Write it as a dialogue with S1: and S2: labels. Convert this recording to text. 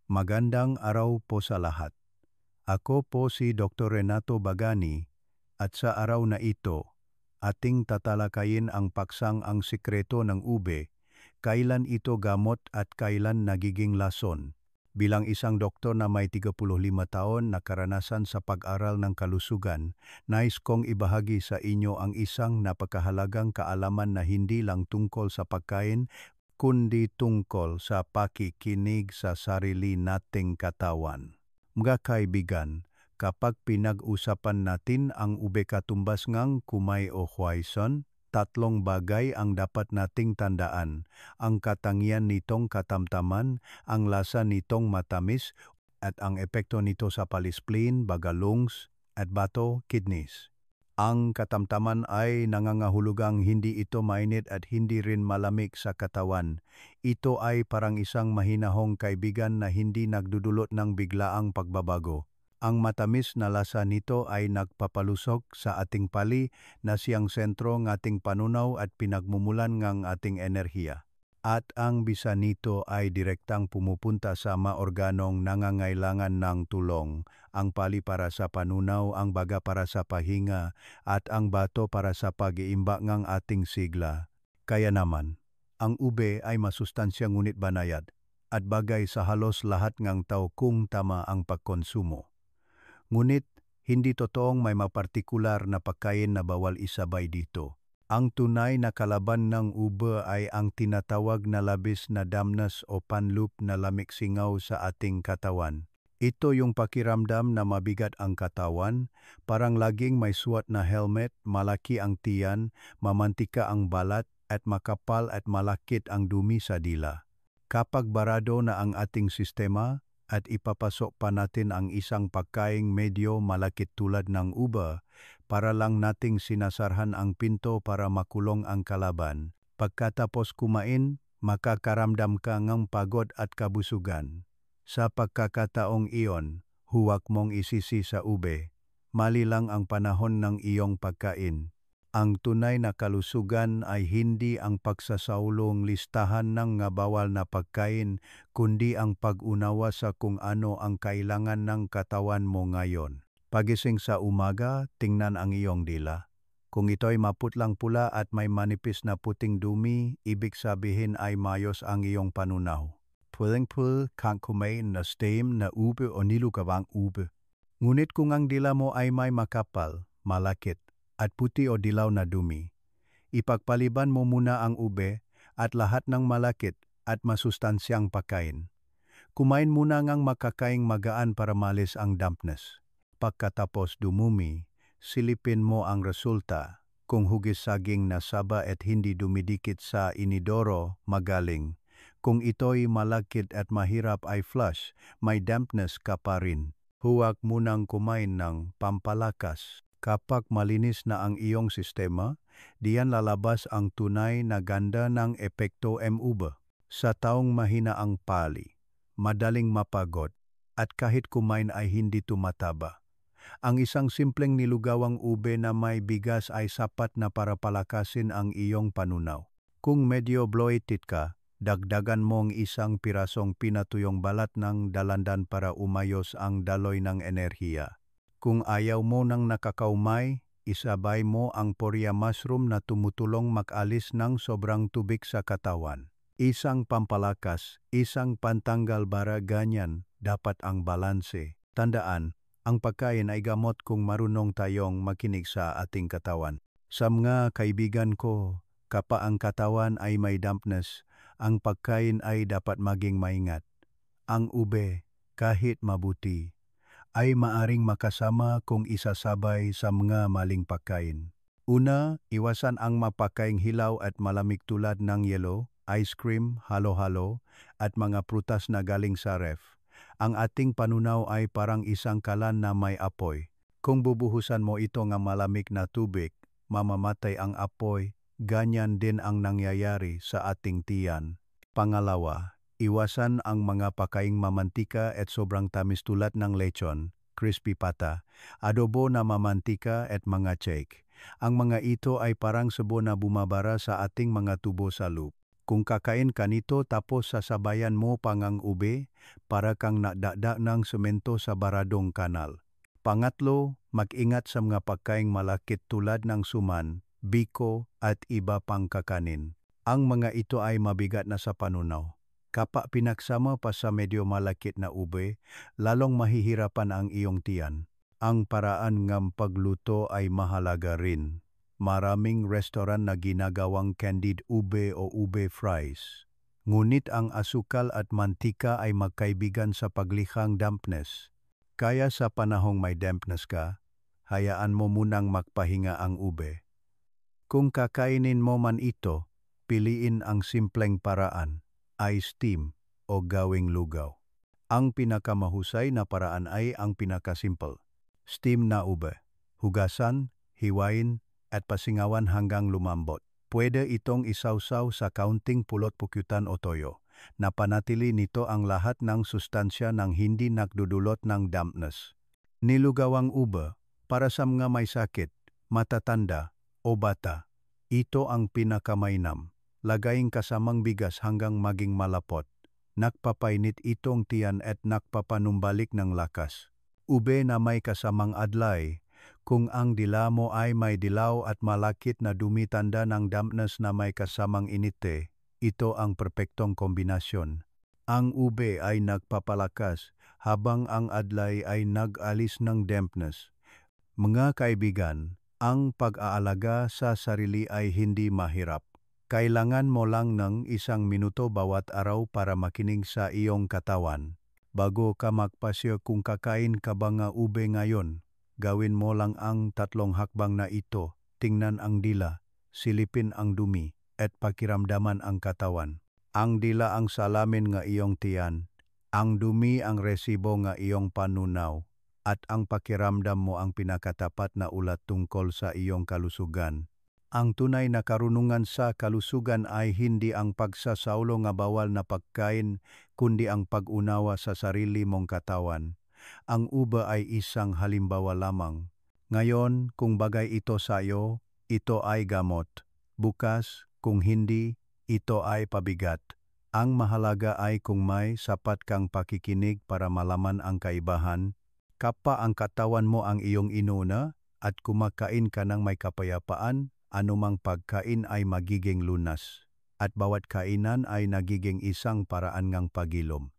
S1: Magandang araw po sa lahat. Ako po si Dr. Renato Bagani at sa araw na ito, ating tatalakayin ang paksang ang sikreto ng ube, kailan ito gamot at kailan nagiging lason. Bilang isang doktor na may 35 taon na karanasan sa pag-aral ng kalusugan, nais kong ibahagi sa inyo ang isang napakahalagang kaalaman na hindi lang tungkol sa pagkain, kundi tungkol sa pakikinig sa sarili nating katawan. Mga kaibigan, kapag pinag-usapan natin ang ube katumbas ngang kumay o huwayson, tatlong bagay ang dapat nating tandaan. Ang katangian nitong katamtaman, ang lasa nitong matamis, at ang epekto nito sa palispleen, bagalungs, at bato, kidneys. Ang katamtaman ay nangangahulugang hindi ito mainit at hindi rin malamig sa katawan. Ito ay parang isang mahinahong kaibigan na hindi nagdudulot ng biglaang pagbabago. Ang matamis na lasa nito ay nagpapalusok sa ating pali na siyang sentro ng ating panunaw at pinagmumulan ng ating enerhiya. At ang bisa nito ay direktang pumupunta sa mga organong nangangailangan ng tulong, ang pali para sa panunaw, ang baga para sa pahinga, at ang bato para sa pag-iimbak ng ating sigla. Kaya naman, ang ube ay masustansya ngunit banayad, at bagay sa halos lahat ng tao kung tama ang pagkonsumo. Ngunit, hindi totoong may mapartikular na pagkain na bawal isabay dito. Ang tunay na kalaban ng ube ay ang tinatawag na labis na damnas o panlup na lamig-singaw sa ating katawan. Ito yung pakiramdam na mabigat ang katawan, parang laging may suot na helmet, malaki ang tiyan, mamantika ang balat, at makapal at malakit ang dumi sa dila. Kapag barado na ang ating sistema, at ipapasok pa natin ang isang pagkaing medyo malakit tulad ng ube, para lang nating sinasarhan ang pinto para makulong ang kalaban. Pagkatapos kumain, makakaramdam ka ng pagod at kabusugan. Sa pagkakataong iyon, huwag mong isisi sa ube. Mali lang ang panahon ng iyong pagkain. Ang tunay na kalusugan ay hindi ang pagsasaulong listahan ng bawal na pagkain, kundi ang pag-unawa sa kung ano ang kailangan ng katawan mo ngayon. Pagising sa umaga, tingnan ang iyong dila. Kung ito'y maputlang pula at may manipis na puting dumi, ibig sabihin ay mayos ang iyong panunaw. Pwedeng kang kumain na stem na ube o nilugawang ube. Ngunit kung ang dila mo ay may makapal, malakit, at puti o dilaw na dumi, ipagpaliban mo muna ang ube at lahat ng malakit at masustansyang pagkain. Kumain muna ngang makakaing magaan para malis ang dampness. Pagkatapos dumumi, silipin mo ang resulta. Kung hugis saging na saba at hindi dumidikit sa inidoro, magaling. Kung ito'y malakit at mahirap ay flush, may dampness ka pa rin. Huwag munang kumain ng pampalakas. Kapag malinis na ang iyong sistema, diyan lalabas ang tunay na ganda ng epekto ube. Sa taong mahina ang pali, madaling mapagod, at kahit kumain ay hindi tumataba. Ang isang simpleng nilugawang ube na may bigas ay sapat na para palakasin ang iyong panunaw. Kung medyo bloated ka, dagdagan mong isang pirasong pinatuyong balat ng dalandan para umayos ang daloy ng enerhiya. Kung ayaw mo ng nakakaumay, isabay mo ang porya mushroom na tumutulong mag-alis ng sobrang tubig sa katawan. Isang pampalakas, isang pantanggal bara, ganyan dapat ang balanse. Tandaan, ang pagkain ay gamot kung marunong tayong makinig sa ating katawan. Sa mga kaibigan ko, kapag ang katawan ay may dampness, ang pagkain ay dapat maging maingat. Ang ube, kahit mabuti, ay maaring makasama kung isasabay sa mga maling pagkain. Una, iwasan ang mapakaing hilaw at malamig tulad ng yelo, ice cream, halo-halo, at mga prutas na galing sa ref. Ang ating panunaw ay parang isang kalan na may apoy. Kung bubuhusan mo ito ng malamig na tubig, mamamatay ang apoy, ganyan din ang nangyayari sa ating tiyan. Pangalawa, iwasan ang mga pagkaing mamantika at sobrang tamis tulad ng lechon, crispy pata, adobo na mamantika at mga cake. Ang mga ito ay parang sabon na bumabara sa ating mga tubo sa loob. Kung kakain ka nito tapos sasabayan mo pang ang ube, para kang nadada ng semento sa baradong kanal. Pangatlo, mag-ingat sa mga pagkaing malakit tulad ng suman, biko at iba pang kakanin. Ang mga ito ay mabigat na sa panunaw. Kapag pinagsama pa sa medyo malakit na ube, lalong mahihirapan ang iyong tiyan. Ang paraan ng pagluto ay mahalaga rin. Maraming restoran na ginagawang candied ube o ube fries. Ngunit ang asukal at mantika ay magkaibigan sa paglikhang dampness. Kaya sa panahong may dampness ka, hayaan mo munang magpahinga ang ube. Kung kakainin mo man ito, piliin ang simpleng paraan, ay steam o gawing lugaw. Ang pinakamahusay na paraan ay ang pinakasimple. Steam na ube. Hugasan, hiwain, at pasingawan hanggang lumambot. Pwede itong isawsaw sa kaunting pulot pukyutan o toyo. Napanatili nito ang lahat ng sustansya ng hindi nagdudulot ng dampness. Nilugawang ube, para sa mga may sakit, matatanda, o bata. Ito ang pinakamainam. Lagaing kasamang bigas hanggang maging malapot. Nagpapainit itong tiyan at nagpapanumbalik ng lakas. Ube na may kasamang adlay. Kung ang dila mo ay may dilaw at malakit na dumi tanda ng dampness na may kasamang inite, ito ang perpektong kombinasyon. Ang ube ay nagpapalakas habang ang adlay ay nag-alis ng dampness. Mga kaibigan, ang pag-aalaga sa sarili ay hindi mahirap. Kailangan mo lang ng 1 minuto bawat araw para makinig sa iyong katawan. Bago ka magpasya kung kakain ka ba nga ube ngayon, gawin mo lang ang 3 hakbang na ito. Tingnan ang dila, silipin ang dumi, at pakiramdaman ang katawan. Ang dila ang salamin nga iyong tiyan, ang dumi ang resibo nga iyong panunaw, at ang pakiramdam mo ang pinakatapat na ulat tungkol sa iyong kalusugan. Ang tunay na karunungan sa kalusugan ay hindi ang pagsasaulo nga bawal na pagkain, kundi ang pag-unawa sa sarili mong katawan. Ang ube ay isang halimbawa lamang. Ngayon, kung bagay ito sa iyo, ito ay gamot. Bukas, kung hindi, ito ay pabigat. Ang mahalaga ay kung may sapat kang pakikinig para malaman ang kaibahan. Kapag ang katawan mo ang iyong inuna at kumakain ka ng may kapayapaan, anumang pagkain ay magiging lunas. At bawat kainan ay nagiging isang paraan ng pagilom.